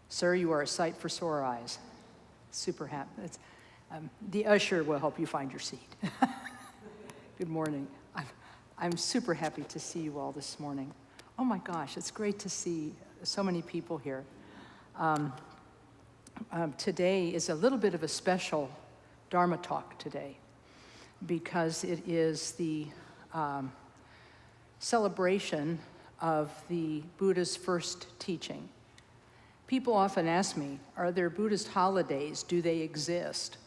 Sir, you are a sight for sore eyes. Super happy. The usher will help you find your seat. Good morning. I'm super happy to see you all this morning. Oh my gosh, it's great to see so many people here. Today is a little bit of a special Dharma talk today because it is the celebration of the Buddha's first teaching. People often ask me, are there Buddhist holidays? Do they exist?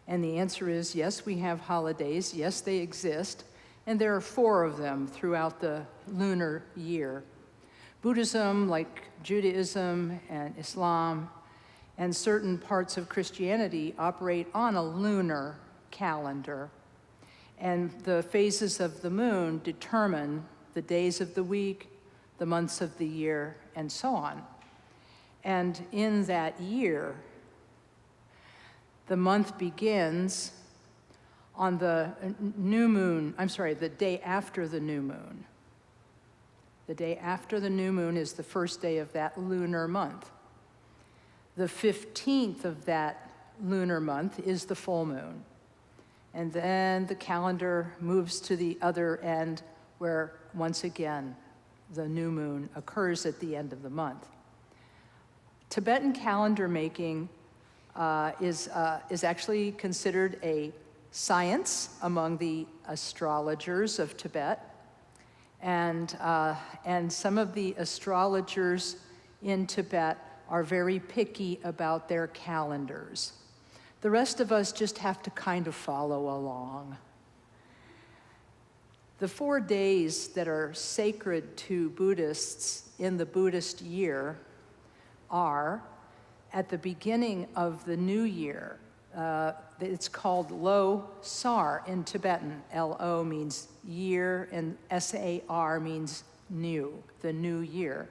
And the answer is yes, we have holidays. Yes, they exist. And there are 4 of them throughout the lunar year. Buddhism, like Judaism and Islam, and certain parts of Christianity operate on a lunar calendar. And the phases of the moon determine the days of the week, the months of the year, and so on. And in that year, the month begins on the new moon, the day after the new moon. The day after the new moon is the first day of that lunar month. The 15th of that lunar month is the full moon. And then the calendar moves to the other end where, once again, the new moon occurs at the end of the month. Tibetan calendar making is actually considered a science among the astrologers of Tibet. And some of the astrologers in Tibet are very picky about their calendars. The rest of us just have to kind of follow along. The 4 days that are sacred to Buddhists in the Buddhist year are at the beginning of the new year. It's called Lo Sar in Tibetan. Lo means year, and Sar means new, the new year.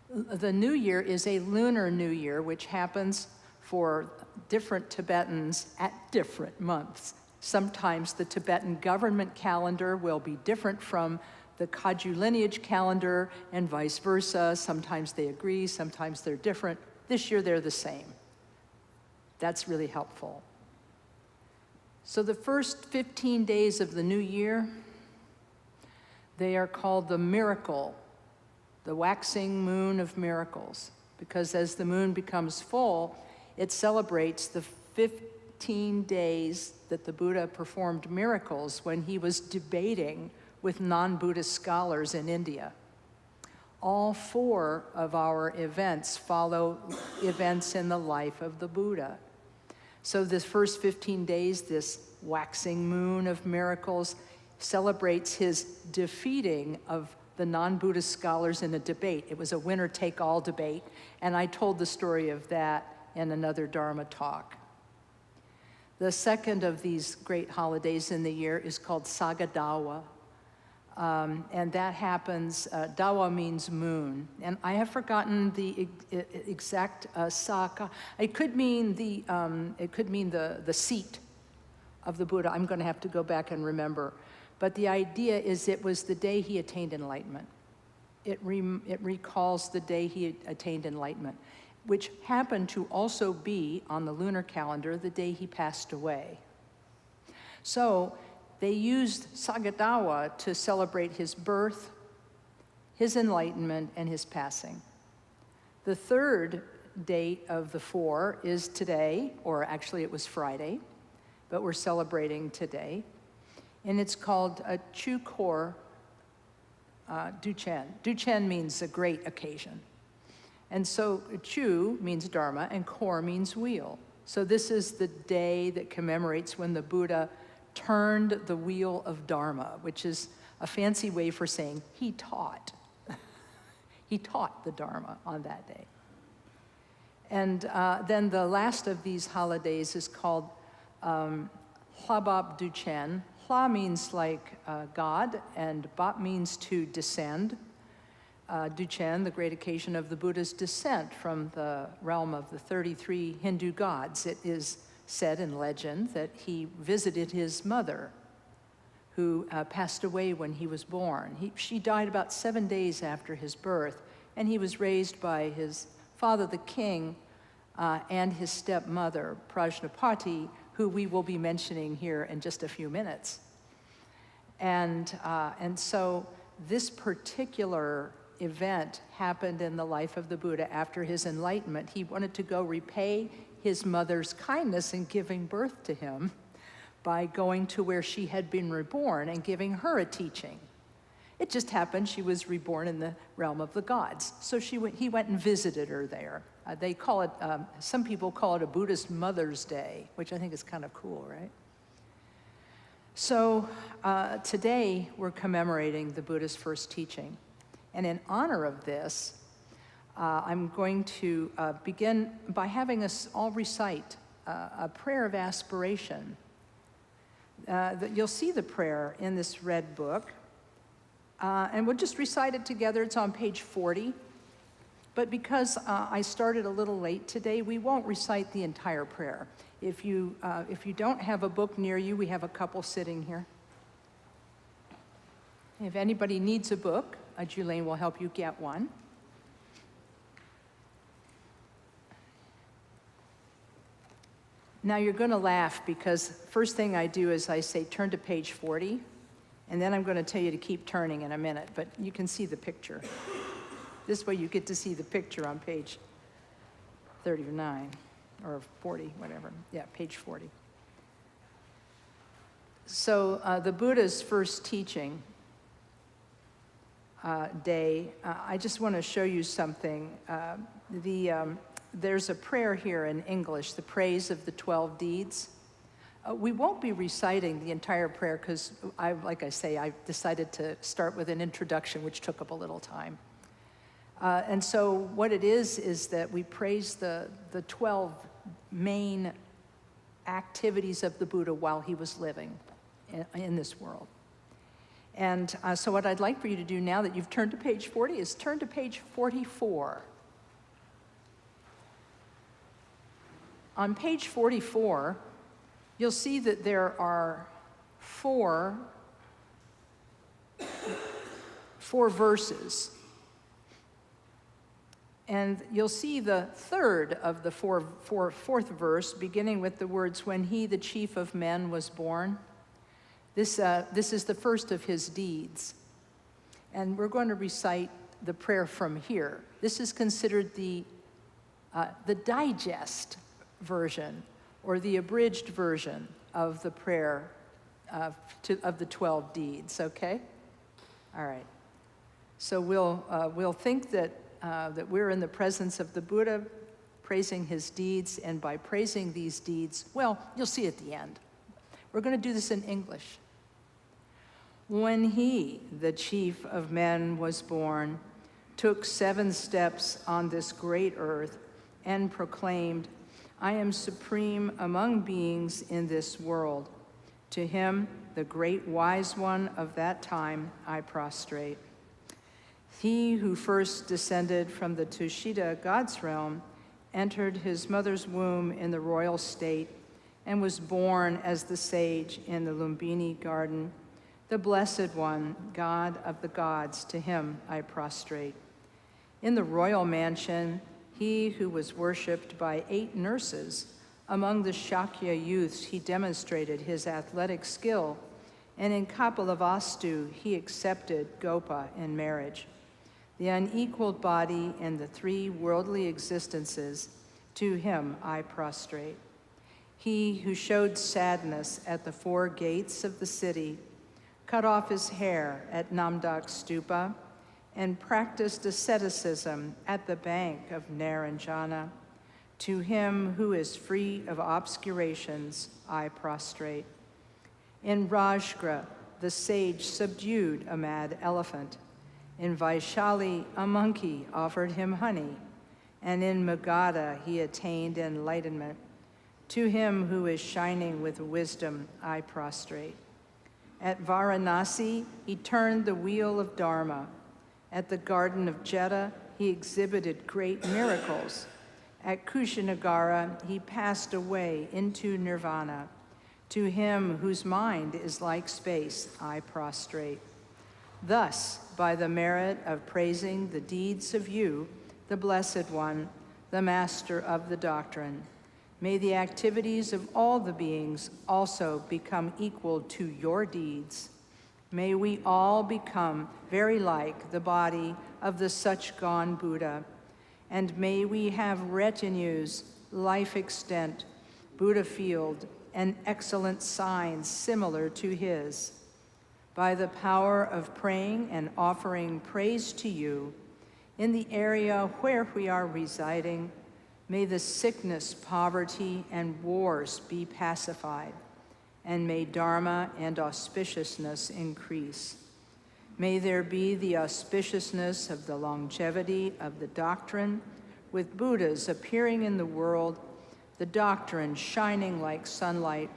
The new year is a lunar new year, which happens for different Tibetans at different months. Sometimes the Tibetan government calendar will be different from the Kagyu lineage calendar and vice versa. Sometimes they agree, sometimes they're different. This year they're the same. That's really helpful. So the first 15 days of the new year, they are called the miracle, the waxing moon of miracles, because as the moon becomes full, it celebrates the 15 days that the Buddha performed miracles when he was debating with non-Buddhist scholars in India. All 4 of our events follow events in the life of the Buddha. So this first 15 days, this waxing moon of miracles celebrates his defeating of the non-Buddhist scholars in a debate. It was a winner-take-all debate, and I told the story of that in another Dharma talk. The second of these great holidays in the year is called Sagadawa. And that happens, Dawa means moon. And I have forgotten the exact Saka. It could mean the seat of the Buddha. I'm going to have to go back and remember. But the idea is it was the day he attained enlightenment. It recalls the day he attained enlightenment, which happened to also be on the lunar calendar the day he passed away. So they used Sagadawa to celebrate his birth, his enlightenment, and his passing. The third date of the 4 is today, or actually it was Friday, but we're celebrating today. And it's called a Chokhor Duchen. Duchen means a great occasion. And so Chu means Dharma, and Khor means wheel. So this is the day that commemorates when the Buddha turned the wheel of Dharma, which is a fancy way for saying he taught. He taught the Dharma on that day. And then the last of these holidays is called Hlabab Duchen. Hla means like God, and Bap means to descend. Duchen, the great occasion of the Buddha's descent from the realm of the 33 Hindu gods. It is said in legend that he visited his mother, who passed away when he was born. She died about 7 days after his birth, and he was raised by his father, the king, and his stepmother, Prajnapati, who we will be mentioning here in just a few minutes. And so this particular event happened in the life of the Buddha after his enlightenment. He wanted to go repay his mother's kindness in giving birth to him by going to where she had been reborn and giving her a teaching. It just happened she was reborn in the realm of the gods. So he went and visited her there. They call it, some people call it a Buddhist Mother's Day, which I think is kind of cool, right? So today we're commemorating the Buddha's first teaching. And in honor of this, I'm going to begin by having us all recite a prayer of aspiration. You'll see the prayer in this red book. And we'll just recite it together. It's on page 40. But because I started a little late today, we won't recite the entire prayer. If you don't have a book near you, we have a couple sitting here. If anybody needs a book, Julaine will help you get one. Now you're going to laugh because first thing I do is I say turn to page 40, and then I'm going to tell you to keep turning in a minute, but you can see the picture. This way you get to see the picture on page 39 or 40, whatever. Yeah, page 40. So the Buddha's first teaching day, I just want to show you something. There's a prayer here in English, the praise of the 12 deeds. We won't be reciting the entire prayer because, like I say, I decided to start with an introduction, which took up a little time. And so what it is that we praise the 12 main activities of the Buddha while he was living in this world. And so what I'd like for you to do now that you've turned to page 40 is turn to page 44. On page 44, you'll see that there are four verses. And you'll see the third of the fourth verse, beginning with the words, "When he, the chief of men, was born." This is the first of his deeds. And we're going to recite the prayer from here. This is considered the digest version, or the abridged version of the prayer of the 12 deeds, okay? All right. So we'll think that we're in the presence of the Buddha, praising his deeds, and by praising these deeds, well, you'll see at the end. We're going to do this in English. When he, the chief of men, was born, took 7 steps on this great earth, and proclaimed, "I am supreme among beings in this world. To him, the great wise one of that time, I prostrate." He who first descended from the Tushita God's realm entered his mother's womb in the royal state and was born as the sage in the Lumbini garden. The blessed one, God of the gods, to him I prostrate. In the royal mansion, he who was worshipped by 8 nurses, among the Shakya youths he demonstrated his athletic skill, and in Kapilavastu he accepted Gopa in marriage. The unequaled body and the 3 worldly existences, to him I prostrate. He who showed sadness at the 4 gates of the city, cut off his hair at Namdak Stupa, and practiced asceticism at the bank of Naranjana. To him who is free of obscurations, I prostrate. In Rajgra, the sage subdued a mad elephant. In Vaishali, a monkey offered him honey. And in Magadha, he attained enlightenment. To him who is shining with wisdom, I prostrate. At Varanasi, he turned the wheel of Dharma. At the Garden of Jeta, he exhibited great miracles. At Kushinagara, he passed away into nirvana. To him whose mind is like space, I prostrate. Thus, by the merit of praising the deeds of you, the Blessed One, the Master of the doctrine, may the activities of all the beings also become equal to your deeds. May we all become very like the body of the such-gone Buddha, and may we have retinues, life extent, Buddha field, and excellent signs similar to his. By the power of praying and offering praise to you, in the area where we are residing, may the sickness, poverty, and wars be pacified, and may Dharma and auspiciousness increase. May there be the auspiciousness of the longevity of the doctrine, with Buddhas appearing in the world, the doctrine shining like sunlight,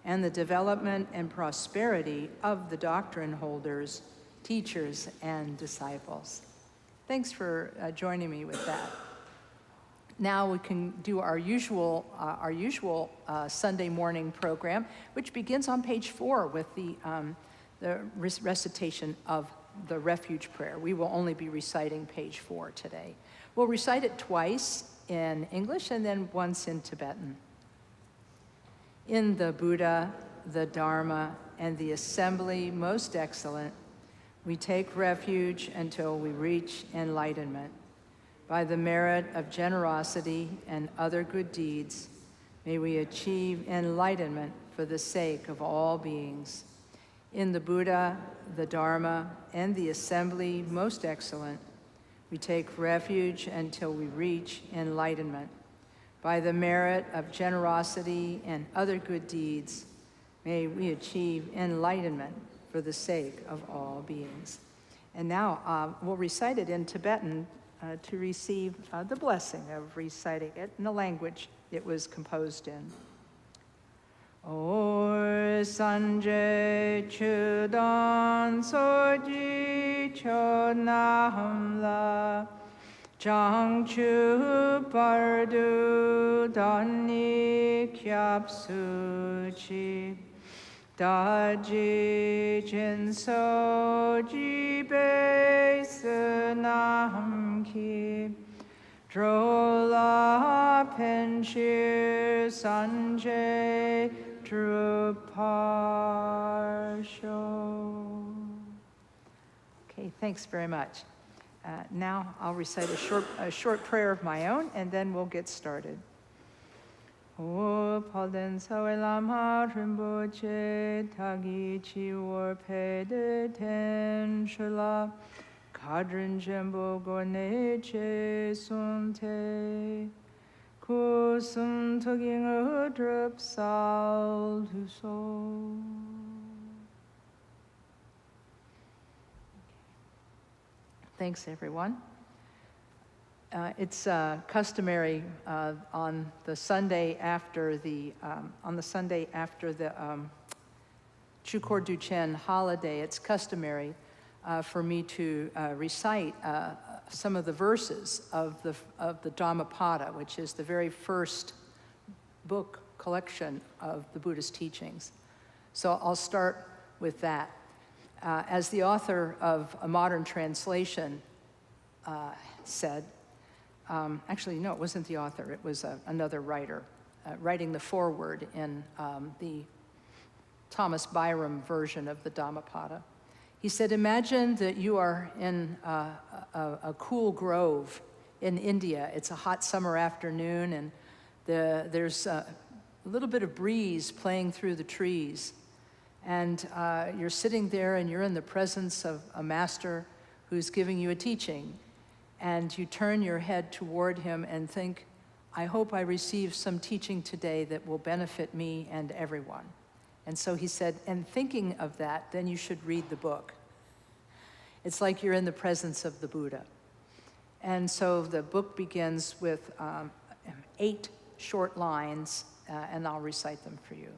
and the development and prosperity of the doctrine holders, teachers, and disciples. Thanks for joining me with that. Now we can do our usual Sunday morning program, which begins on page 4 with the recitation of the refuge prayer. We will only be reciting page 4 today. We'll recite it twice in English and then once in Tibetan. In the Buddha, the Dharma, and the assembly most excellent, we take refuge until we reach enlightenment. By the merit of generosity and other good deeds, may we achieve enlightenment for the sake of all beings. In the Buddha, the Dharma, and the assembly most excellent, we take refuge until we reach enlightenment. By the merit of generosity and other good deeds, may we achieve enlightenment for the sake of all beings. And now we'll recite it in Tibetan to receive the blessing of reciting it in the language it was composed in. Or Sanjay Chudan Soji Chodnahamla Changchu Pardu Dani Kyapsuchi Daji Jinso Jibe Sunam Ki Drola Penshir Sanjay Druparsho. Okay, thanks very much. Now I'll recite a short prayer of my own, and then we'll get started. O Palden Sawe Lama Rinpoche Tagi Chiwar Pede Ten Shula Kadrin Jembo Gorneche Sunte Kusum Tuging Udrup Sal Huso. Thanks, everyone. It's customary on the Sunday after the Chokhor Duchen holiday. It's customary for me to recite some of the verses of the Dhammapada, which is the very first book collection of the Buddhist teachings. So I'll start with that. As the author of a modern translation said, actually, no, it wasn't the author. It was another writer writing the foreword in the Thomas Byram version of the Dhammapada. He said, imagine that you are in a cool grove in India. It's a hot summer afternoon, and there's a little bit of breeze playing through the trees. And you're sitting there, and you're in the presence of a master who's giving you a teaching. And you turn your head toward him and think, I hope I receive some teaching today that will benefit me and everyone. And so he said, and thinking of that, then you should read the book. It's like you're in the presence of the Buddha. And so the book begins with 8 short lines, and I'll recite them for you.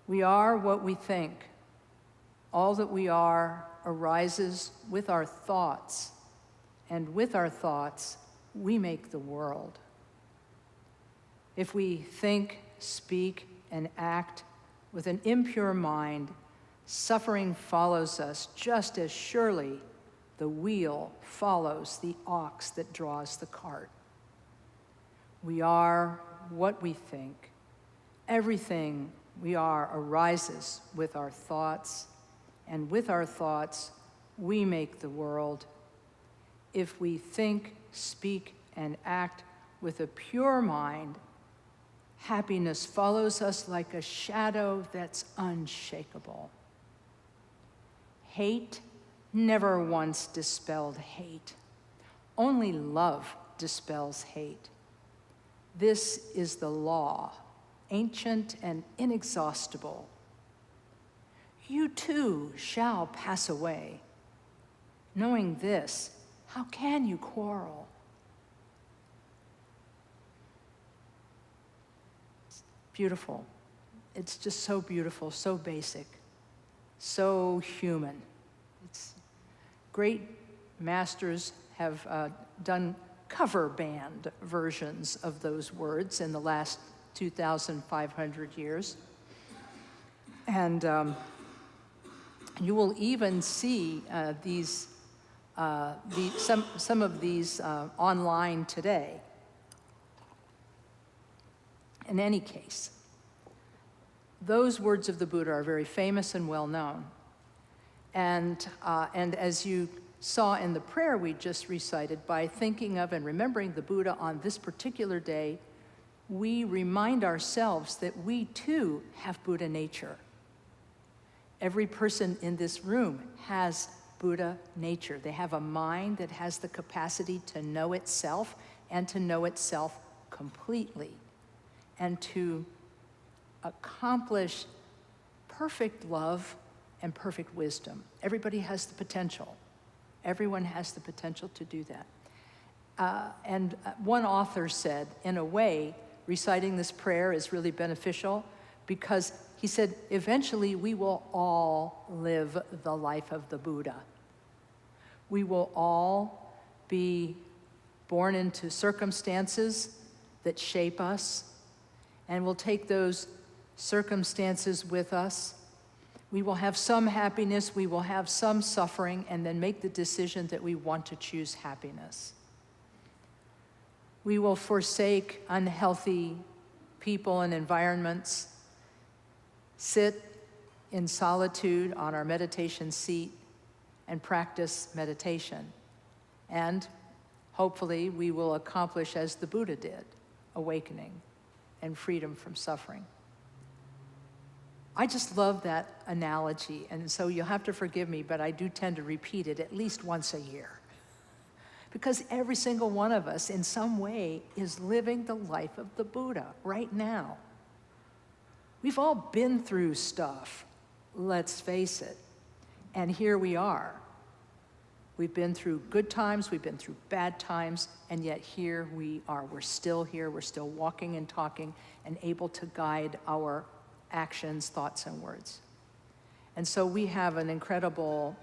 We are what we think. All that we are arises with our thoughts, and with our thoughts, we make the world. If we think, speak, and act with an impure mind, Suffering follows us just as surely the wheel follows the ox that draws the cart. We are what we think. Everything we are arises with our thoughts, and with our thoughts, we make the world. If we think, speak, and act with a pure mind, happiness follows us like a shadow that's unshakable. Hate never once dispelled hate. Only love dispels hate. This is the law, ancient and inexhaustible. You too shall pass away. Knowing this, how can you quarrel? It's beautiful. It's just so beautiful, so basic, so human. It's great masters have done cover band versions of those words in the last 2,500 years. And you will even see some of these online today. In any case, those words of the Buddha are very famous and well known. And as you saw in the prayer we just recited, by thinking of and remembering the Buddha on this particular day, we remind ourselves that we too have Buddha nature. Every person in this room has Buddha nature. They have a mind that has the capacity to know itself and to know itself completely and to accomplish perfect love and perfect wisdom. Everybody has the potential. Everyone has the potential to do that. And one author said, in a way, reciting this prayer is really beneficial because he said, eventually we will all live the life of the Buddha. We will all be born into circumstances that shape us, and we'll take those circumstances with us. We will have some happiness, we will have some suffering, and then make the decision that we want to choose happiness. We will forsake unhealthy people and environments, sit in solitude on our meditation seat, and practice meditation. And hopefully we will accomplish as the Buddha did, awakening and freedom from suffering. I just love that analogy, and so you'll have to forgive me, but I do tend to repeat it at least once a year. Because every single one of us, in some way, is living the life of the Buddha right now. We've all been through stuff, let's face it, and here we are. We've been through good times, we've been through bad times, and yet here we are. We're still here, we're still walking and talking and able to guide our actions, thoughts, and words. And so we have an incredible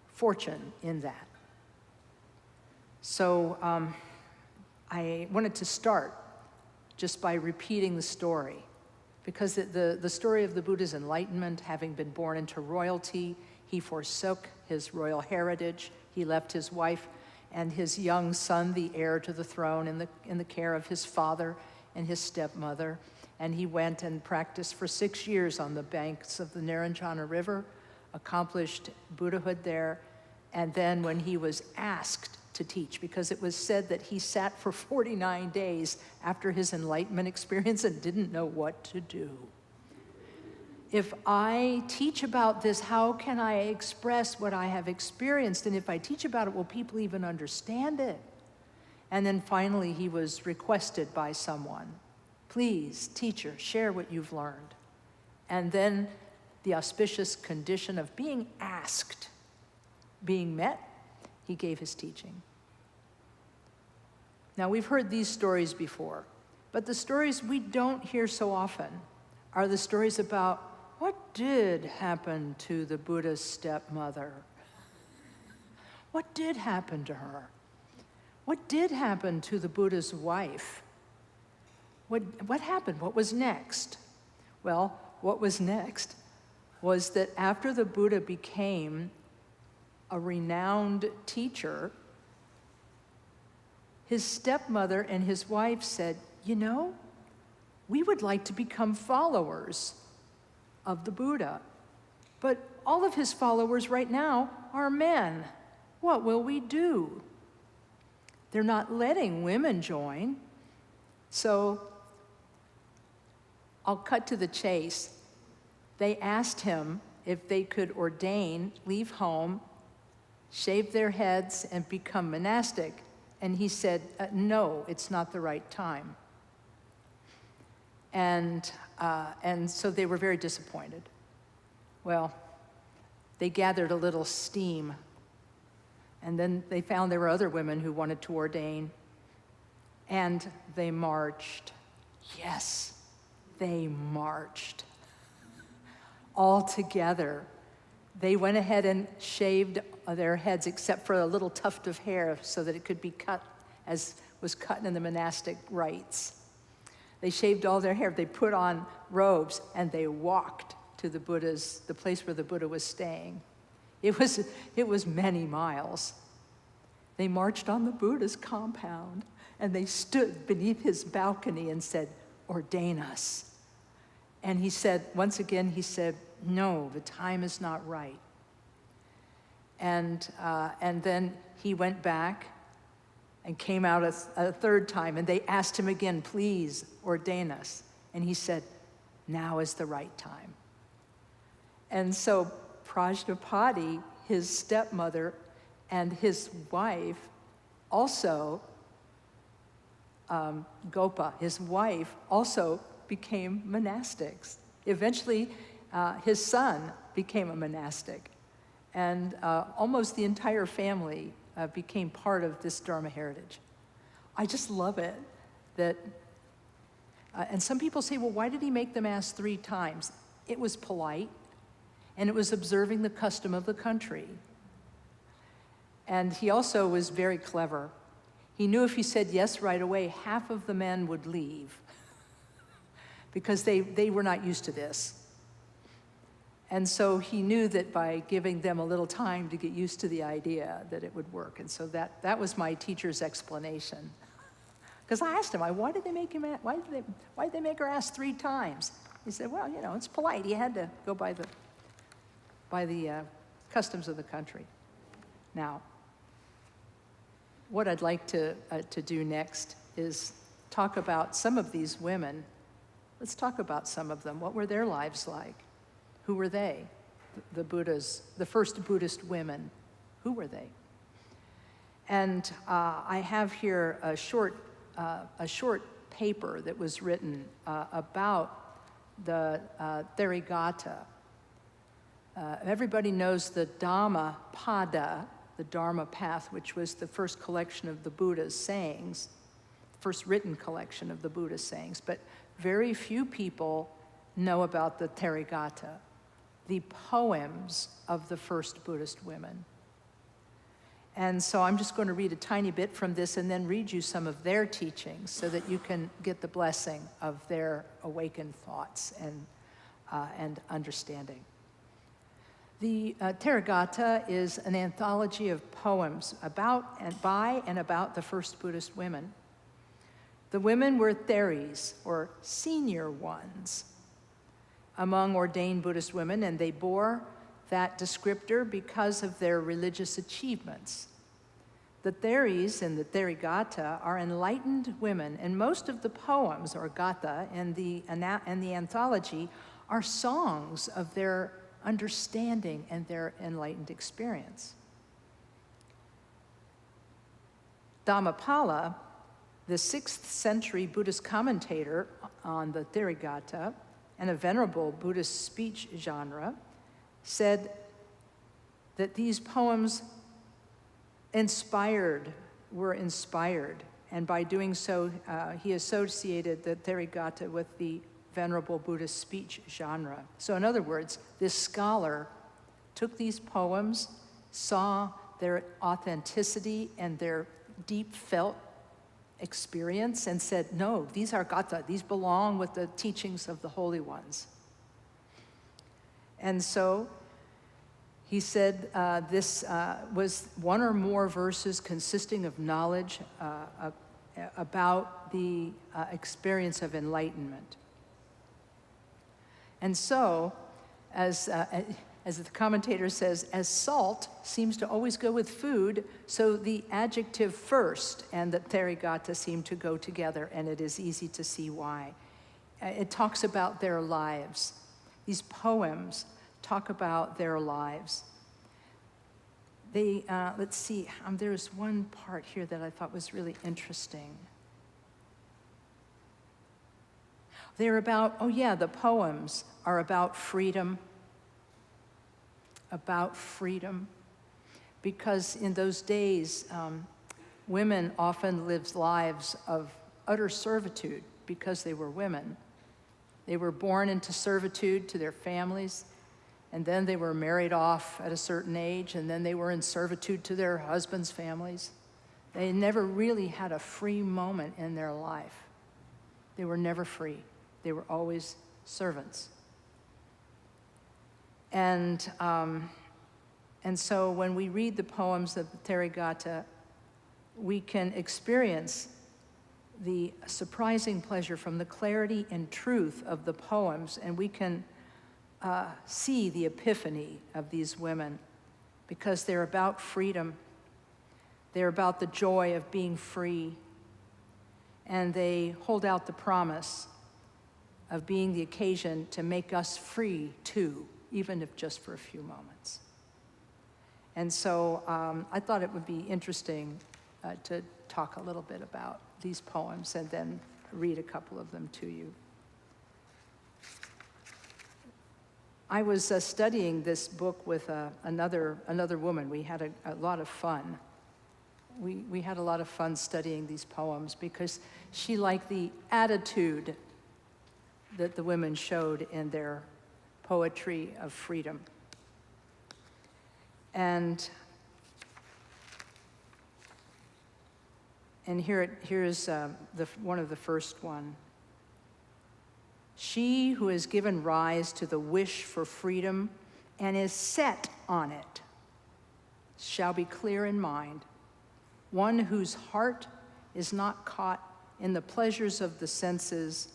fortune in that. So I wanted to start just by repeating the story, because the story of the Buddha's enlightenment, having been born into royalty, he forsook his royal heritage. He left his wife and his young son, the heir to the throne, in the care of his father and his stepmother. And he went and practiced for 6 years on the banks of the Naranjana River, accomplished Buddhahood there. And then when he was asked to teach, because it was said that he sat for 49 days after his enlightenment experience and didn't know what to do. If I teach about this, how can I express what I have experienced? And if I teach about it, will people even understand it? And then finally he was requested by someone, please, teacher, share what you've learned. And then the auspicious condition of being asked, being met, he gave his teaching. Now, we've heard these stories before, but the stories we don't hear so often are the stories about what did happen to the Buddha's stepmother. What did happen to her? What did happen to the Buddha's wife? What happened? What was next? Well, what was next was that after the Buddha became a renowned teacher, his stepmother and his wife said, you know, we would like to become followers of the Buddha, but all of his followers right now are men. What will we do? They're not letting women join. So I'll cut to the chase. They asked him if they could ordain, leave home, shave their heads, and become monastic. And he said, no, it's not the right time. And so they were very disappointed. Well, they gathered a little steam, and then they found there were other women who wanted to ordain, and they marched. Yes, they marched. All together. They went ahead and shaved their heads except for a little tuft of hair so that it could be cut as was cut in the monastic rites. They shaved all their hair, they put on robes, and they walked to the place where the Buddha was staying. It was many miles. They marched on the Buddha's compound, and they stood beneath his balcony and said, ordain us. And he said, once again, he said, no, the time is not right. And then he went back and came out a third time, and they asked him again, please ordain us. And he said, now is the right time. And so Prajnapati, his stepmother, and his wife, also, Gopa, his wife, also became monastics. Eventually, his son became a monastic, and almost the entire family became part of this Dharma heritage. I just love it that, and some people say, well, why did he make them ask 3 times? It was polite, and it was observing the custom of the country. And he also was very clever. He knew if he said yes right away, half of the men would leave because they were not used to this. And so he knew that by giving them a little time to get used to the idea that it would work. And so that was my teacher's explanation. Because I asked him, why did they make her ask 3 times? He said, well, you know, it's polite. He had to go by the customs of the country. Now, what I'd like to do next is talk about some of these women. Let's talk about some of them. What were their lives like? Who were they? The first Buddhist women. Who were they? And I have here a short paper that was written about the Therigatha. Everybody knows the Dhammapada, the Dharma path, which was the first collection of the Buddha's sayings, first written collection of the Buddha's sayings, but very few people know about the Therigatha, the poems of the first Buddhist women. And so I'm just going to read a tiny bit from this and then read you some of their teachings so that you can get the blessing of their awakened thoughts and understanding. The Therigatha is an anthology of poems about and by and about the first Buddhist women. The women were theris, or senior ones, among ordained Buddhist women, and they bore that descriptor because of their religious achievements. The theris in the Therigatha are enlightened women, and most of the poems, or gatha, in the anthology are songs of their understanding and their enlightened experience. Dhammapala, the 6th century Buddhist commentator on the Therigatha and a venerable Buddhist speech genre, said that these poems were inspired, and by doing so, he associated the Therigatha with the venerable Buddhist speech genre. So in other words, this scholar took these poems, saw their authenticity and their deep felt experience, and said, no, these are gatha, these belong with the teachings of the holy ones. And so he said this was one or more verses consisting of knowledge about the experience of enlightenment. And so, as the commentator says, as salt seems to always go with food, so the adjective first and the Therigata seem to go together, and it is easy to see why. It talks about their lives. These poems talk about their lives. They, let's see, there's one part here that I thought was really interesting. They're about, the poems are about freedom. About freedom. Because in those days, women often lived lives of utter servitude because they were women. They were born into servitude to their families, and then they were married off at a certain age, and then they were in servitude to their husbands' families. They never really had a free moment in their life. They were never free. They were always servants. And so when we read the poems of the Therigata, we can experience the surprising pleasure from the clarity and truth of the poems, and we can see the epiphany of these women because they're about freedom. They're about the joy of being free, and they hold out the promise of being the occasion to make us free too, even if just for a few moments. And so I thought it would be interesting to talk a little bit about these poems and then read a couple of them to you. I was studying this book with another woman. We had a lot of fun. We had a lot of fun studying these poems because she liked the attitude that the women showed in their poetry of freedom. And here's one of the first one. She who has given rise to the wish for freedom and is set on it shall be clear in mind, one whose heart is not caught in the pleasures of the senses,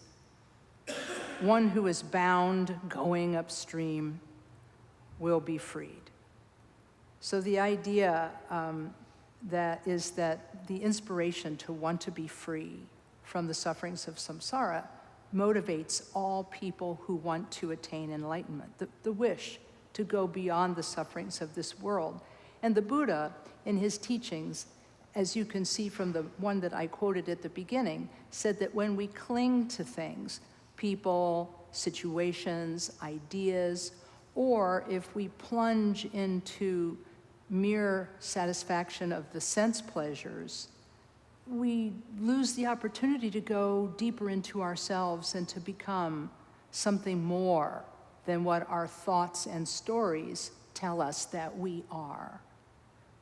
one who is bound going upstream will be freed. So the idea that the inspiration to want to be free from the sufferings of samsara motivates all people who want to attain enlightenment, the wish to go beyond the sufferings of this world. And the Buddha, in his teachings, as you can see from the one that I quoted at the beginning, said that when we cling to things, people, situations, ideas, or if we plunge into mere satisfaction of the sense pleasures, we lose the opportunity to go deeper into ourselves and to become something more than what our thoughts and stories tell us that we are.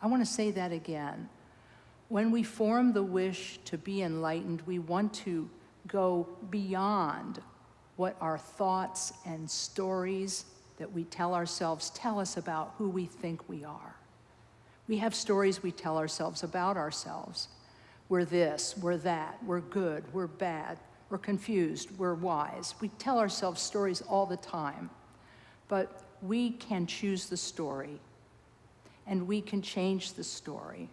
I want to say that again. When we form the wish to be enlightened, we want to go beyond what our thoughts and stories that we tell ourselves tell us about who we think we are. We have stories we tell ourselves about ourselves. We're this, we're that, we're good, we're bad, we're confused, we're wise. We tell ourselves stories all the time, but we can choose the story, and we can change the story.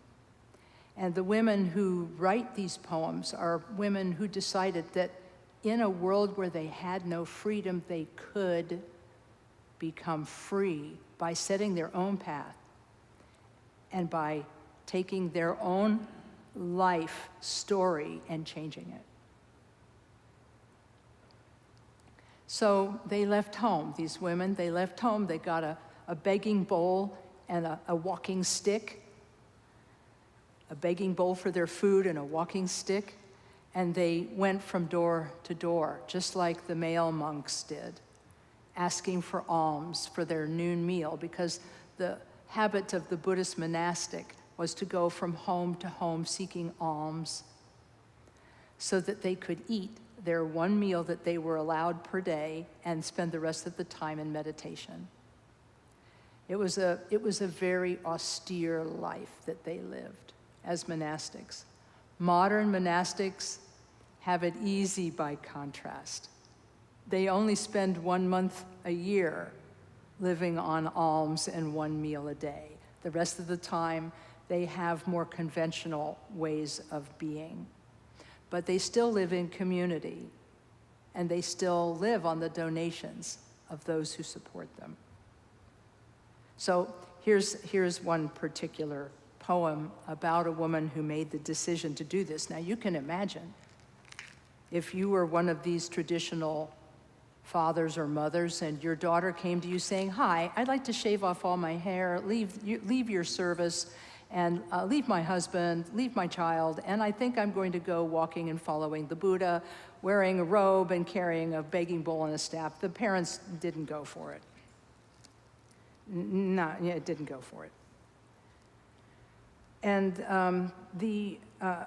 And the women who write these poems are women who decided that in a world where they had no freedom, they could become free by setting their own path and by taking their own life story and changing it. So they left home, these women, they left home. They got a begging bowl and a walking stick, a begging bowl for their food and a walking stick, and they went from door to door, just like the male monks did, asking for alms for their noon meal, because the habit of the Buddhist monastic was to go from home to home seeking alms so that they could eat their one meal that they were allowed per day and spend the rest of the time in meditation. It was a very austere life that they lived as monastics. Modern monastics have it easy by contrast. They only spend 1 month a year living on alms and one meal a day. The rest of the time, they have more conventional ways of being. But they still live in community, and they still live on the donations of those who support them. So here's one particular poem about a woman who made the decision to do this. Now you can imagine if you were one of these traditional fathers or mothers and your daughter came to you saying, "Hi, I'd like to shave off all my hair, leave your service, and leave my husband, leave my child, and I think I'm going to go walking and following the Buddha, wearing a robe and carrying a begging bowl and a staff." The parents didn't go for it. No, it didn't go for it. And the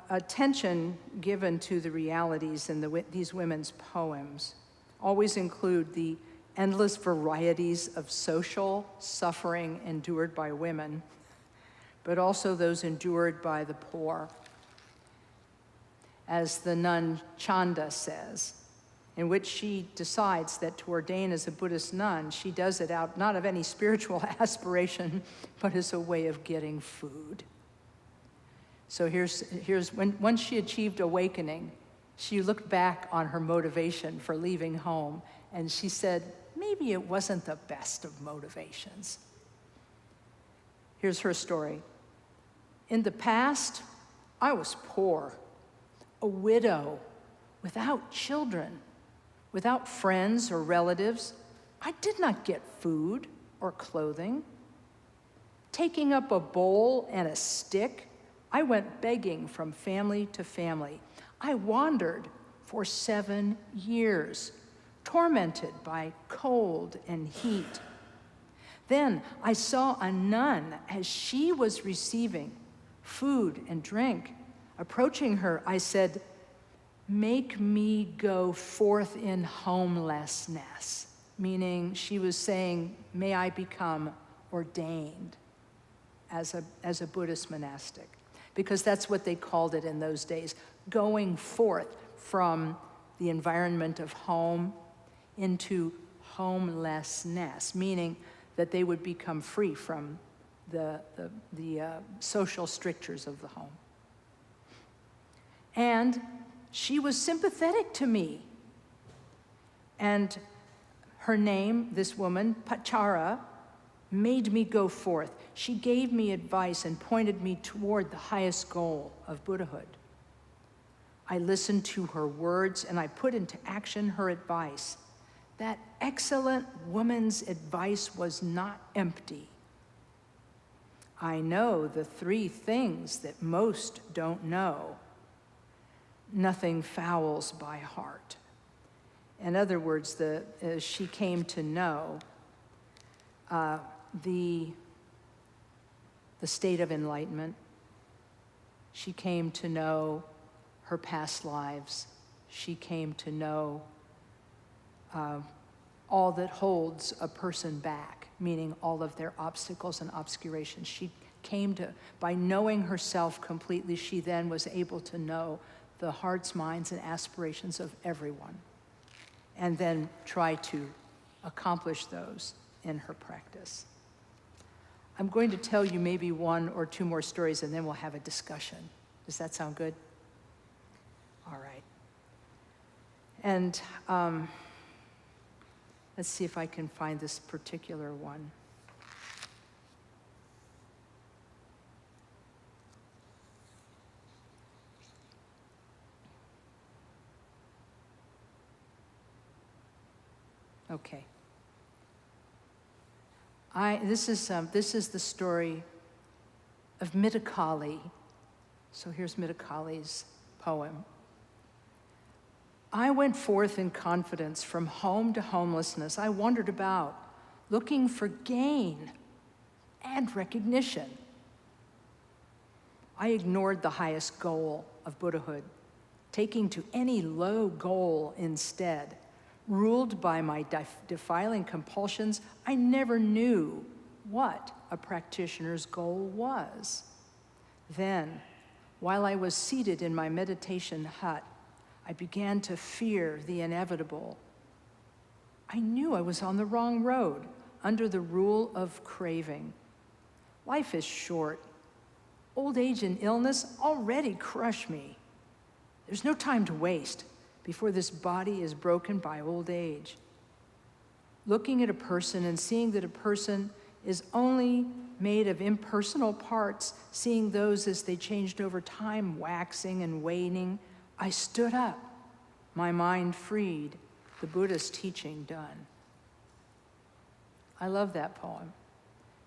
attention given to the realities in these women's poems always include the endless varieties of social suffering endured by women, but also those endured by the poor. As the nun Chanda says, in which she decides that to ordain as a Buddhist nun, she does it out not of any spiritual aspiration, but as a way of getting food. So here's when once she achieved awakening, she looked back on her motivation for leaving home, and she said, maybe it wasn't the best of motivations. Here's her story. In the past, I was poor, a widow, without children, without friends or relatives. I did not get food or clothing. Taking up a bowl and a stick, I went begging from family to family. I wandered for 7 years, tormented by cold and heat. Then I saw a nun as she was receiving food and drink. Approaching her, I said, "Make me go forth in homelessness," meaning she was saying, may I become ordained as a Buddhist monastic, because that's what they called it in those days, going forth from the environment of home into homelessness, meaning that they would become free from the social strictures of the home. And she was sympathetic to me. And her name, this woman, Pachara, made me go forth. She gave me advice and pointed me toward the highest goal of Buddhahood. I listened to her words and I put into action her advice. That excellent woman's advice was not empty. I know the 3 things that most don't know. Nothing fouls by heart. In other words, she came to know the state of enlightenment. She came to know her past lives. She came to know all that holds a person back, meaning all of their obstacles and obscurations. She came to, by knowing herself completely, she then was able to know the hearts, minds, and aspirations of everyone, and then try to accomplish those in her practice. I'm going to tell you maybe 1 or 2 more stories, and then we'll have a discussion. Does that sound good? All right. And let's see if I can find this particular one. Okay. This is the story of Mittakali. So here's Mittakali's poem. I went forth in confidence from home to homelessness. I wandered about, looking for gain and recognition. I ignored the highest goal of Buddhahood. taking to any low goal instead. Ruled by my defiling compulsions, I never knew what a practitioner's goal was. Then, while I was seated in my meditation hut, I began to fear the inevitable. I knew I was on the wrong road, under the rule of craving. Life is short. Old age and illness already crush me. There's no time to waste before this body is broken by old age. Looking at a person and seeing that a person is only made of impersonal parts, seeing those as they changed over time, waxing and waning, I stood up, my mind freed, the Buddha's teaching done. I love that poem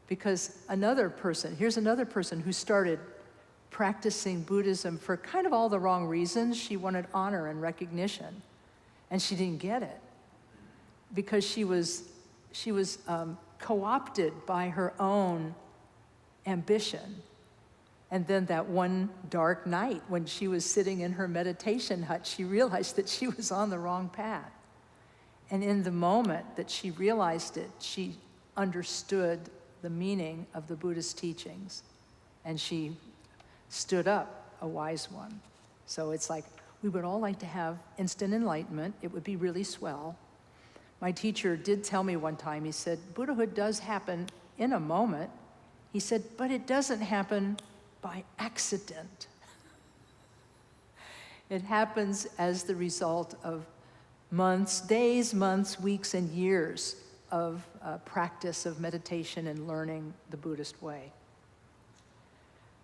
because here's another person who started practicing Buddhism for kind of all the wrong reasons. She wanted honor and recognition, and she didn't get it because she was co-opted by her own ambition. And then that one dark night when she was sitting in her meditation hut, she realized that she was on the wrong path. And in the moment that she realized it, she understood the meaning of the Buddhist teachings, and she stood up a wise one. So it's like, we would all like to have instant enlightenment. It would be really swell. My teacher did tell me one time, he said, Buddhahood does happen in a moment. He said, but it doesn't happen by accident. It happens as the result of days, months, weeks, and years of practice of meditation and learning the Buddhist way.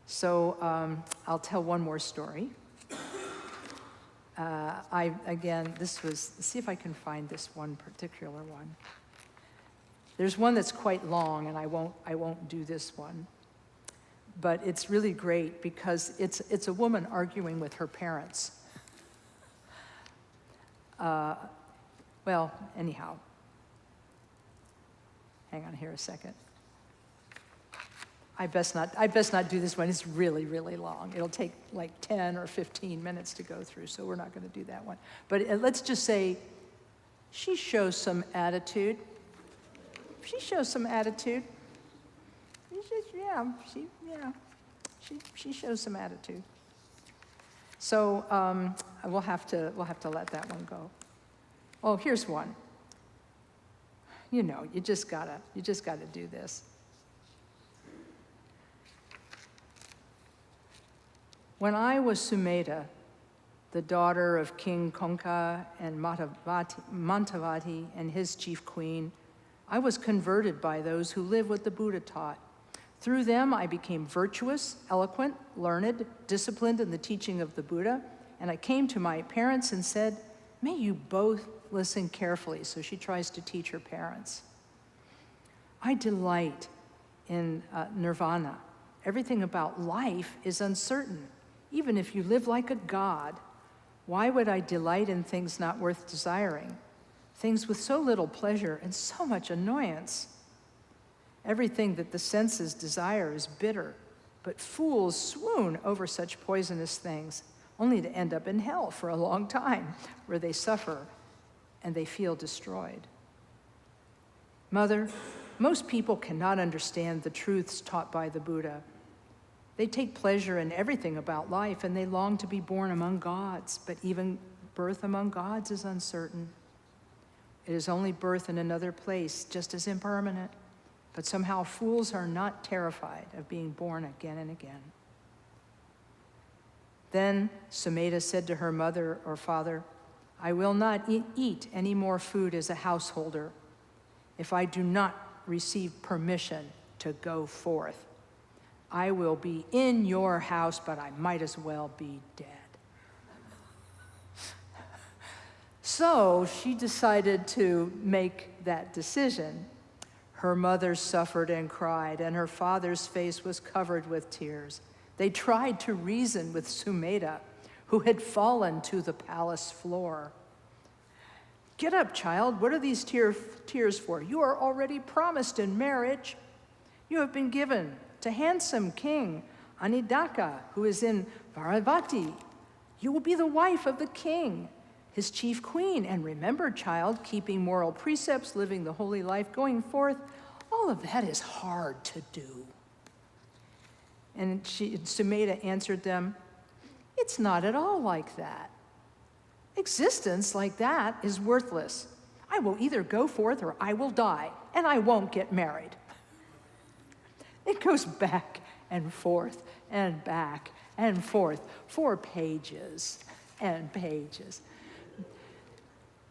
So I'll tell one more story. See if I can find this one particular one. There's one that's quite long, and I won't do this one. But it's really great because it's a woman arguing with her parents. Anyhow, hang on here a second. I best not do this one. It's really, really long. It'll take like 10 or 15 minutes to go through, so we're not going to do that one. But let's just say she shows some attitude. She shows some attitude. She shows some attitude. So we'll have to let that one go. Oh, here's one. You just gotta do this. When I was Sumedha, the daughter of King Konka and Mantavati and his chief queen, I was converted by those who live what the Buddha taught. Through them, I became virtuous, eloquent, learned, disciplined in the teaching of the Buddha, and I came to my parents and said, may you both listen carefully. So she tries to teach her parents. I delight in nirvana. Everything about life is uncertain. Even if you live like a god, why would I delight in things not worth desiring? Things with so little pleasure and so much annoyance. Everything that the senses desire is bitter, but fools swoon over such poisonous things, only to end up in hell for a long time, where they suffer and they feel destroyed. Mother, most people cannot understand the truths taught by the Buddha. They take pleasure in everything about life, and they long to be born among gods, but even birth among gods is uncertain. It is only birth in another place, just as impermanent, but somehow fools are not terrified of being born again and again. Then Sumedha said to her mother or father, I will not eat any more food as a householder if I do not receive permission to go forth. I will be in your house, but I might as well be dead. So she decided to make that decision. Her mother suffered and cried, and her father's face was covered with tears. They tried to reason with Sumedha, who had fallen to the palace floor. Get up, child. What are these tears for? You are already promised in marriage. You have been given to handsome King Anidaka, who is in Varavati. You will be the wife of the king, his chief queen. And remember, child, keeping moral precepts, living the holy life, going forth, all of that is hard to do. And Sumedha answered them, it's not at all like that. Existence like that is worthless. I will either go forth or I will die, and I won't get married. It goes back and forth and back and forth for pages and pages.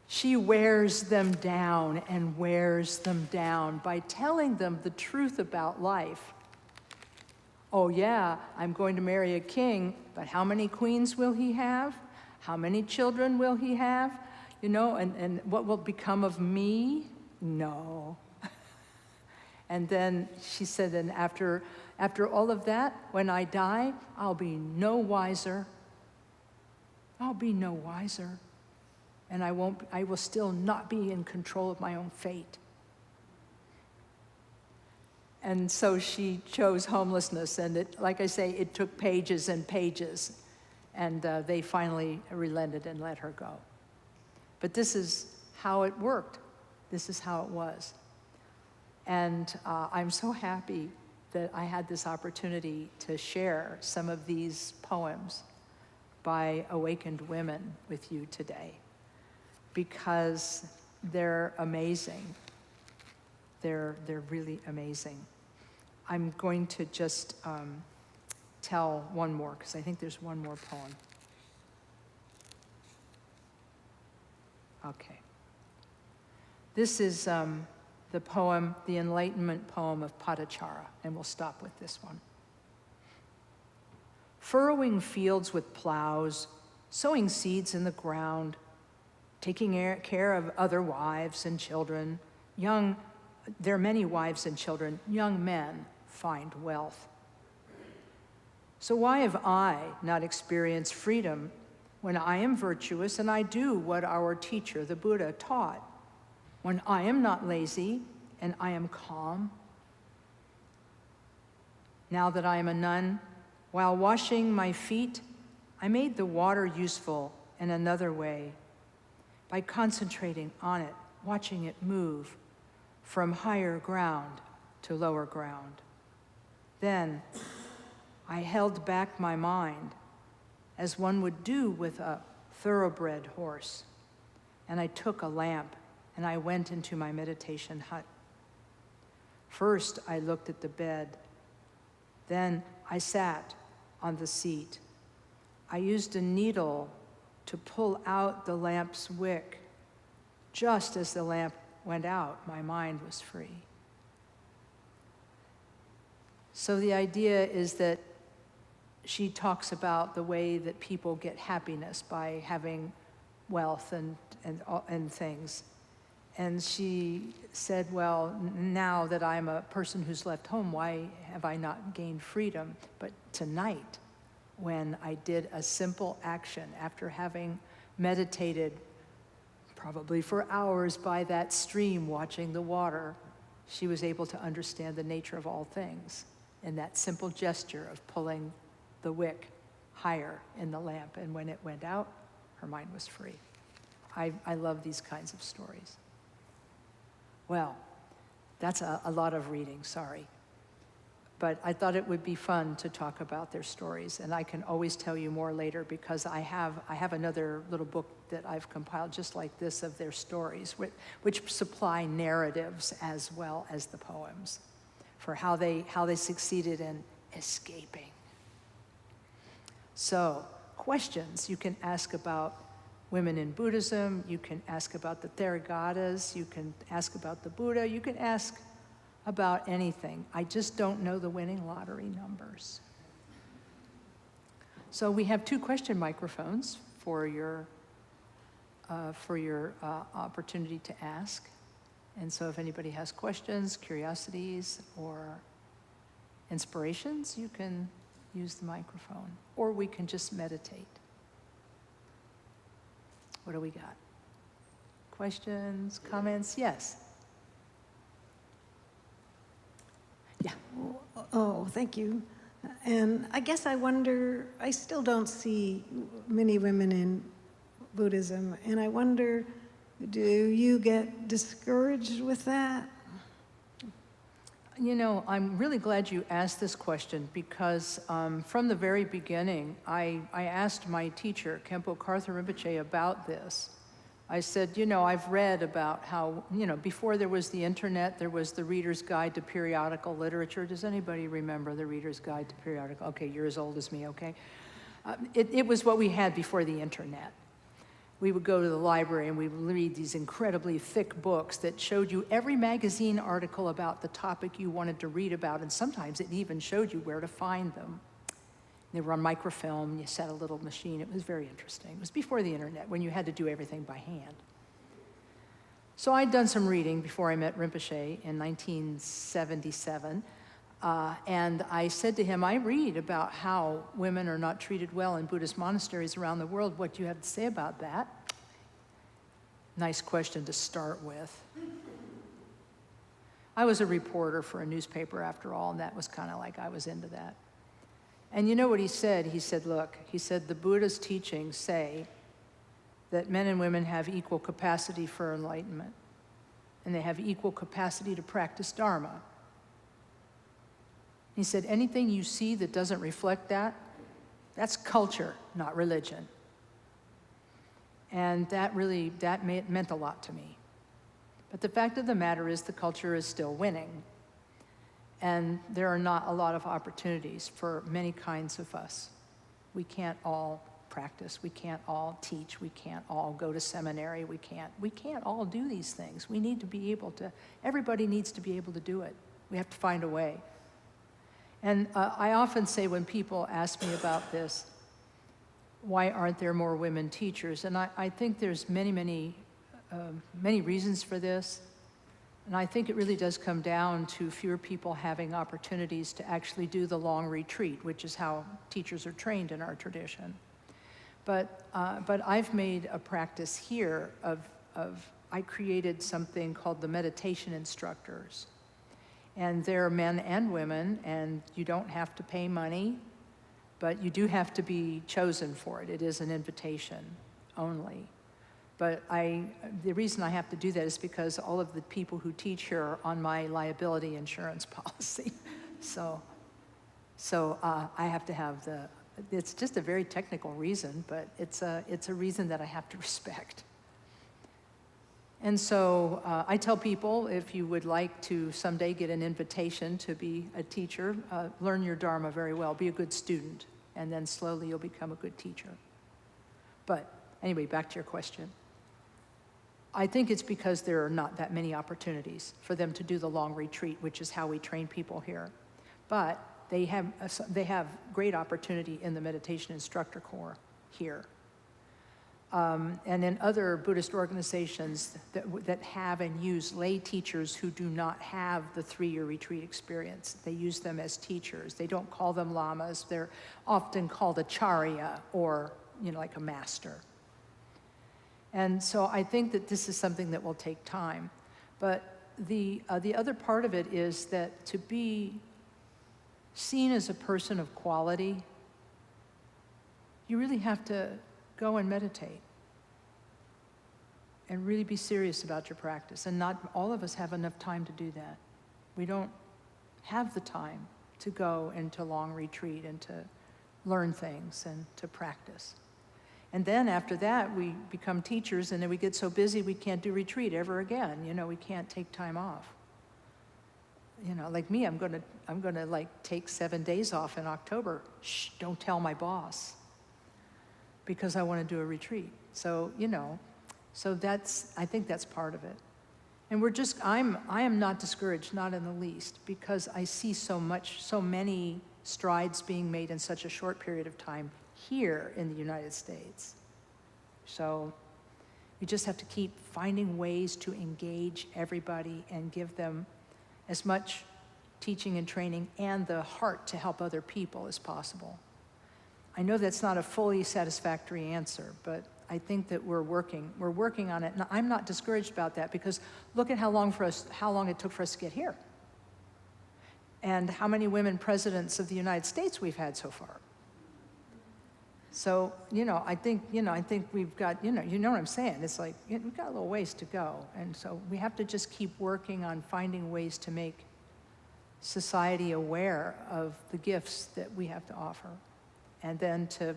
She wears them down and wears them down by telling them the truth about life. Oh yeah, I'm going to marry a king, but how many queens will he have? How many children will he have? You know, and what will become of me? No. And then she said, and after all of that, when I die, I'll be no wiser. I'll be no wiser. And I will still not be in control of my own fate. And so she chose homelessness, and like I say, it took pages and pages, and they finally relented and let her go. But this is how it worked. This is how it was. And I'm so happy that I had this opportunity to share some of these poems by awakened women with you today, because they're amazing. They're really amazing. I'm going to just tell one more, because I think there's one more poem. Okay. This is the poem, the Enlightenment poem of Padachara, and we'll stop with this one. Furrowing fields with plows, sowing seeds in the ground, taking care of other wives and children, there are many wives and children, young men find wealth. So why have I not experienced freedom when I am virtuous and I do what our teacher, the Buddha, taught? When I am not lazy and I am calm? Now that I am a nun, while washing my feet, I made the water useful in another way by concentrating on it, watching it move from higher ground to lower ground. Then I held back my mind as one would do with a thoroughbred horse, and I took a lamp and I went into my meditation hut. First, I looked at the bed. Then I sat on the seat. I used a needle to pull out the lamp's wick. Just as the lamp went out, my mind was free. So the idea is that she talks about the way that people get happiness by having wealth and things. And she said, well, now that I'm a person who's left home, why have I not gained freedom? But tonight, when I did a simple action after having meditated probably for hours by that stream watching the water, she was able to understand the nature of all things in that simple gesture of pulling the wick higher in the lamp. And when it went out, her mind was free. I love these kinds of stories. Well, that's a lot of reading, sorry. But I thought it would be fun to talk about their stories, and I can always tell you more later, because I have another little book that I've compiled just like this of their stories, which supply narratives as well as the poems for how they succeeded in escaping. So, questions you can ask about women in Buddhism, you can ask about the Theragatas, you can ask about the Buddha, you can ask about anything. I just don't know the winning lottery numbers. So we have 2 question microphones for your opportunity to ask. And so if anybody has questions, curiosities, or inspirations, you can use the microphone, or we can just meditate. What do we got? Questions, comments? Yes. Yeah. Oh, thank you. And I guess I wonder, I still don't see many women in Buddhism, and I wonder, do you get discouraged with that? You know, I'm really glad you asked this question because from the very beginning, I asked my teacher, Khenpo Karthar Rinpoche, about this. I said, you know, I've read about how, you know, before there was the internet, there was the Reader's Guide to Periodical Literature. Does anybody remember the Reader's Guide to Periodical? Okay, you're as old as me, okay? It was what we had before the internet. We would go to the library and we would read these incredibly thick books that showed you every magazine article about the topic you wanted to read about, and sometimes it even showed you where to find them. They were on microfilm, you set a little machine. It was very interesting. It was before the internet, when you had to do everything by hand. So I'd done some reading before I met Rinpoche in 1977, and I said to him, I read about how women are not treated well in Buddhist monasteries around the world. What do you have to say about that? Nice question to start with. I was a reporter for a newspaper after all, and that was kind of like I was into that. And you know what he said? He said, look, he said, the Buddha's teachings say that men and women have equal capacity for enlightenment, and they have equal capacity to practice Dharma. He said, anything you see that doesn't reflect that, that's culture, not religion. And that meant a lot to me. But the fact of the matter is the culture is still winning. And there are not a lot of opportunities for many kinds of us. We can't all practice, we can't all teach, we can't all go to seminary, we can't all do these things. We need to be able to, everybody needs to be able to do it. We have to find a way. And I often say when people ask me about this, why aren't there more women teachers? And I think there's many reasons for this. And I think it really does come down to fewer people having opportunities to actually do the long retreat, which is how teachers are trained in our tradition. But I've made a practice here I created something called the meditation instructors. And they're men and women, and you don't have to pay money, but you do have to be chosen for it. It is an invitation only. But the reason I have to do that is because all of the people who teach here are on my liability insurance policy. So I have to have it's just a very technical reason, but it's a reason that I have to respect. And so I tell people, if you would like to someday get an invitation to be a teacher, learn your Dharma very well, be a good student, and then slowly you'll become a good teacher. But anyway, back to your question. I think it's because there are not that many opportunities for them to do the long retreat, which is how we train people here. But they have great opportunity in the meditation instructor corps here. And in other Buddhist organizations that have and use lay teachers who do not have the 3-year retreat experience. They use them as teachers. They don't call them lamas. They're often called acharya, or like a master. And so I think that this is something that will take time. But the other part of it is that to be seen as a person of quality, you really have to go and meditate and really be serious about your practice. And not all of us have enough time to do that. We don't have the time to go into long retreat and to learn things and to practice. And then after that, we become teachers, and then we get so busy we can't do retreat ever again. We can't take time off. Like me, I'm gonna like take 7 days off in October. Shh, don't tell my boss, because I want to do a retreat. So, so I think that's part of it. And I am not discouraged, not in the least, because I see so many strides being made in such a short period of time here in the United States. So we just have to keep finding ways to engage everybody and give them as much teaching and training and the heart to help other people as possible. I know that's not a fully satisfactory answer, but I think that we're working on it. And I'm not discouraged about that, because look at how long it took for us to get here. and how many women presidents of the United States we've had so far. So, I think we've got, you know what I'm saying? It's like, we've got a little ways to go. And so we have to just keep working on finding ways to make society aware of the gifts that we have to offer. And then to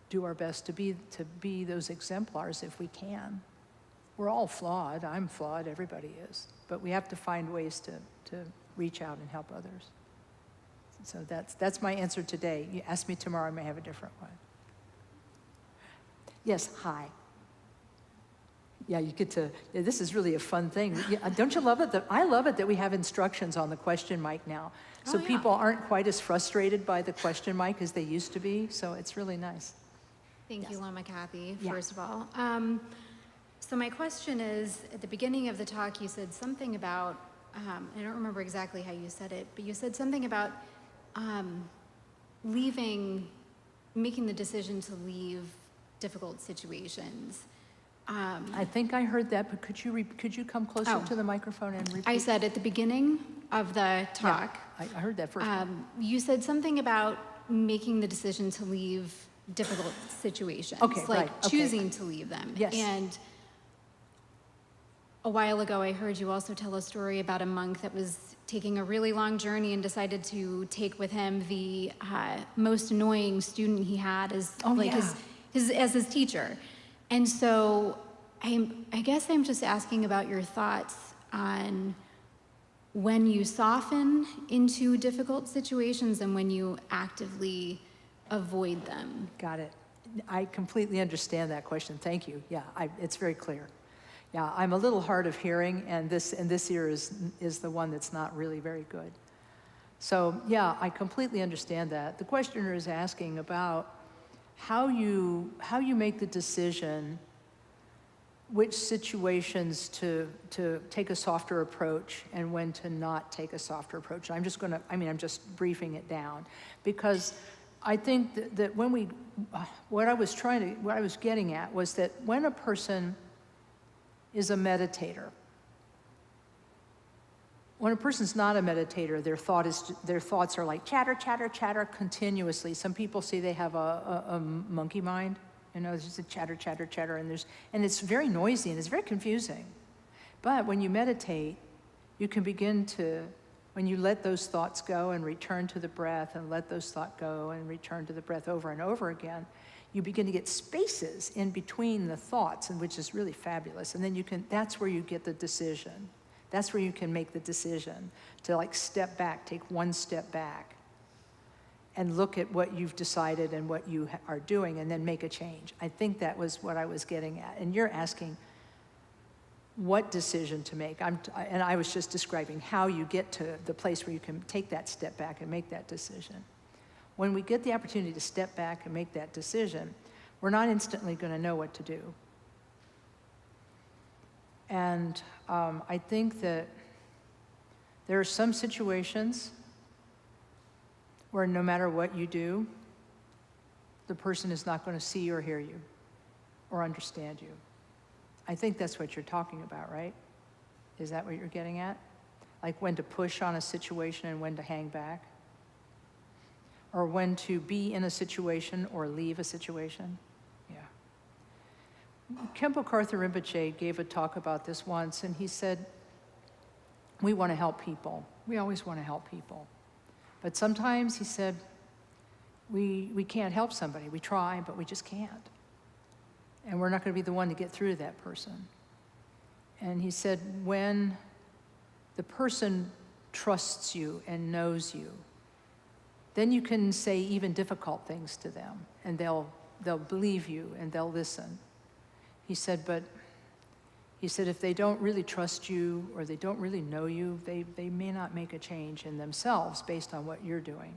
do our best to be those exemplars if we can. We're all flawed. I'm flawed. Everybody is. But we have to find ways to reach out and help others. So that's my answer today. You ask me tomorrow, I may have a different one. Yes, hi. Yeah, you get to, this is really a fun thing. Yeah, don't you love it? I love it that we have instructions on the question mic now. So people aren't quite as frustrated by the question mic as they used to be. So it's really nice. Thank you, Lama Kathy, Yeah. first of all. So my question is, at the beginning of the talk, you said something about, I don't remember exactly how you said it, but you said something about making the decision to leave difficult situations. I think I heard that, but could you come closer to the microphone and repeat? I said at the beginning of the talk, I heard that first. you said something about making the decision to leave difficult situations, Okay, like right, okay. choosing to leave them. Yes. And a while ago, I heard you also tell a story about a monk that was taking a really long journey and decided to take with him the most annoying student he had as his teacher. And so I guess I'm just asking about your thoughts on when you soften into difficult situations and when you actively avoid them. Got it. I completely understand that question. Thank you. Yeah, it's very clear. Yeah, I'm a little hard of hearing, and this ear is the one that's not really very good. So yeah, I completely understand that. The questioner is asking about how you make the decision which situations to take a softer approach and when to not take a softer approach. I'm just briefing it down, because I think that when what I was getting at was that when a person is a meditator, when a person's not a meditator, their thoughts are like chatter, chatter, chatter continuously. Some people say they have a monkey mind. It's just a chatter, chatter, chatter, and it's very noisy and it's very confusing. But when you meditate, you can begin to, when you let those thoughts go and return to the breath and let those thoughts go and return to the breath over and over again, you begin to get spaces in between the thoughts, and which is really fabulous. And then that's where you get the decision. That's where you can make the decision to step back, take one step back, and look at what you've decided and what you are doing, and then make a change. I think that was what I was getting at. And you're asking what decision to make. And I was just describing how you get to the place where you can take that step back and make that decision. When we get the opportunity to step back and make that decision, we're not instantly going to know what to do. And I think that there are some situations where no matter what you do, the person is not going to see or hear you or understand you. I think that's what you're talking about, right? Is that what you're getting at? Like when to push on a situation and when to hang back? Or when to be in a situation or leave a situation? Yeah. Khenpo Karthar Rinpoche gave a talk about this once, and he said, we want to help people. We always want to help people. But sometimes, he said, we can't help somebody. We try, but we just can't. And we're not going to be the one to get through to that person. And he said, when the person trusts you and knows you, then you can say even difficult things to them, and they'll believe you and they'll listen. He said, if they don't really trust you or they don't really know you, they may not make a change in themselves based on what you're doing.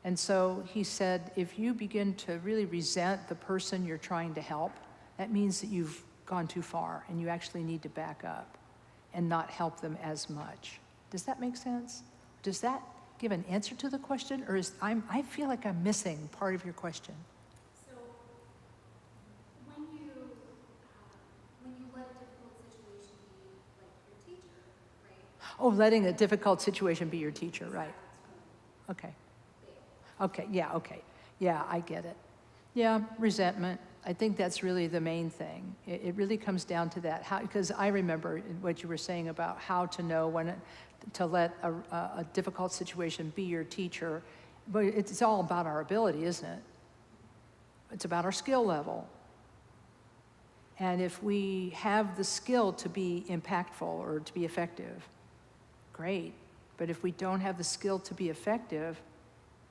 And so he said, if you begin to really resent the person you're trying to help, that means that you've gone too far and you actually need to back up and not help them as much. Does that make sense? Does that give an answer to the question, or I feel like I'm missing part of your question? So when you let a difficult situation be like your teacher, right? Oh, letting a difficult situation be your teacher, right? Okay. Okay, yeah, okay. Yeah, I get it. Yeah, resentment. I think that's really the main thing. It really comes down to that. Because I remember what you were saying about how to know when to let a difficult situation be your teacher. But it's all about our ability, isn't it? It's about our skill level. And if we have the skill to be impactful or to be effective, great. But if we don't have the skill to be effective,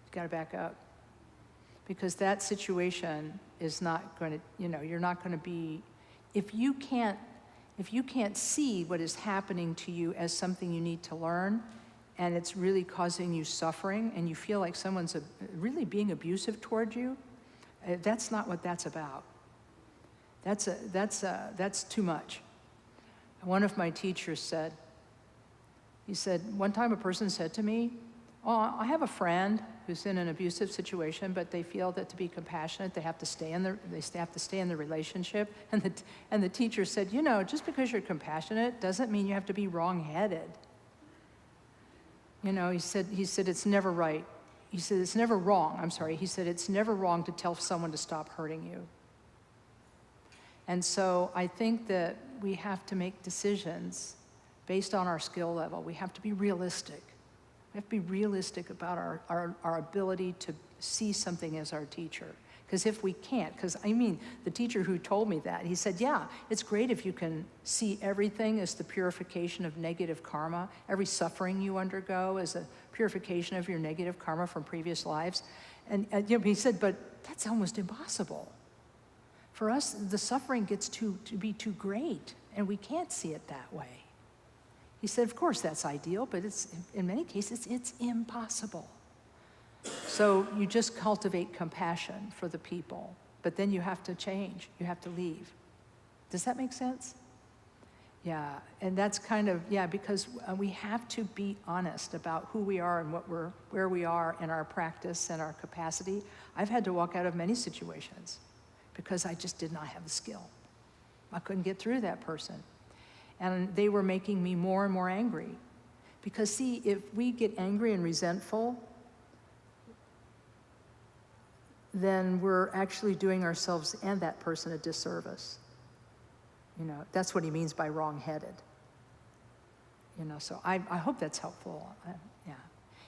you got to back up. Because that situation is not going to, you're not going to be, if you can't see what is happening to you as something you need to learn, and it's really causing you suffering, and you feel like someone's really being abusive toward you, that's not what that's about. That's too much. One of my teachers said, one time a person said to me, "Oh, I have a friend who's in an abusive situation, but they feel that to be compassionate, they have to stay in the relationship." And the teacher said, just because you're compassionate doesn't mean you have to be wrong-headed. He said it's never right. He said it's never wrong. I'm sorry. He said it's never wrong to tell someone to stop hurting you. And so I think that we have to make decisions based on our skill level. We have to be realistic. We have to be realistic about our ability to see something as our teacher. Because if we can't, the teacher who told me that, he said, yeah, it's great if you can see everything as the purification of negative karma. Every suffering you undergo is a purification of your negative karma from previous lives. And he said, but that's almost impossible. For us, the suffering gets to be too great, and we can't see it that way. He said, of course, that's ideal, but in many cases, it's impossible. So you just cultivate compassion for the people, but then you have to change. You have to leave. Does that make sense? Yeah, and that's because we have to be honest about who we are and where we are in our practice and our capacity. I've had to walk out of many situations because I just did not have the skill. I couldn't get through that person. And they were making me more and more angry. Because see, if we get angry and resentful, then we're actually doing ourselves and that person a disservice. That's what he means by wrong-headed. So I hope that's helpful. Yeah.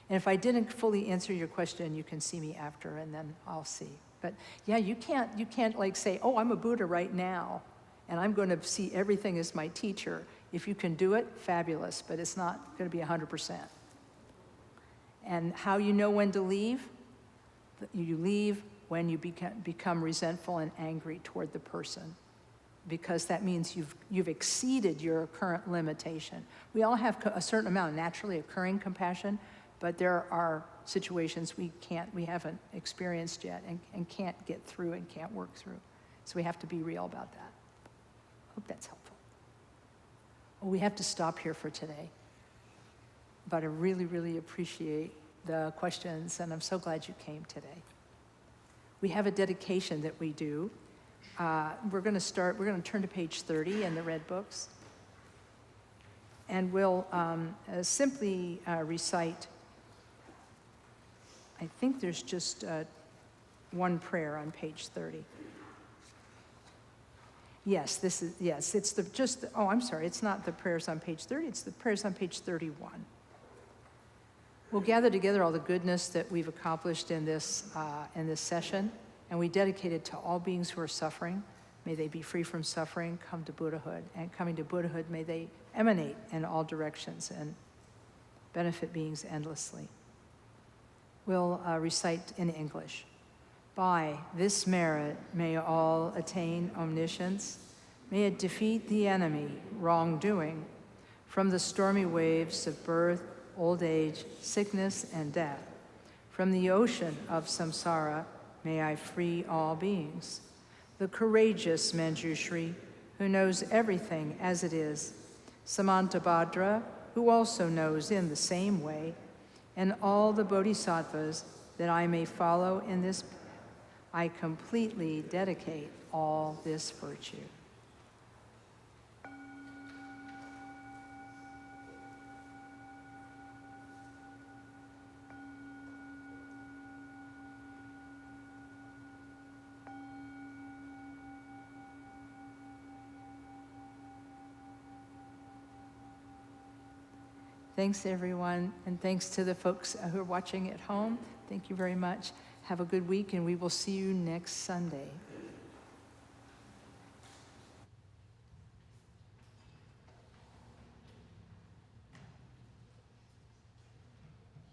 And if I didn't fully answer your question, you can see me after, and then I'll see. But yeah, you can't like say, oh, I'm a Buddha right now, and I'm going to see everything as my teacher. If you can do it, fabulous, but it's not going to be 100%. And how you know when to leave? You leave when you become resentful and angry toward the person, because that means you've exceeded your current limitation. We all have a certain amount of naturally occurring compassion, but there are situations we haven't experienced yet and can't get through and can't work through. So we have to be real about that. Hope that's helpful. Well, we have to stop here for today, but I really, really appreciate the questions, and I'm so glad you came today. We have a dedication that we do. We're going to turn to page 30 in the Red Books, and we'll simply recite, I think there's just one prayer on page 30. Yes, it's not the prayers on page 30, it's the prayers on page 31. We'll gather together all the goodness that we've accomplished in this session, and we dedicate it to all beings who are suffering. May they be free from suffering, come to Buddhahood, and coming to Buddhahood, may they emanate in all directions and benefit beings endlessly. We'll recite in English. By this merit, may all attain omniscience. May it defeat the enemy, wrongdoing, from the stormy waves of birth, old age, sickness, and death. From the ocean of samsara, may I free all beings. The courageous Manjushri, who knows everything as it is. Samantabhadra, who also knows in the same way. And all the bodhisattvas that I may follow in this path. I completely dedicate all this virtue. Thanks, everyone, and thanks to the folks who are watching at home. Thank you very much. Have a good week, and we will see you next Sunday.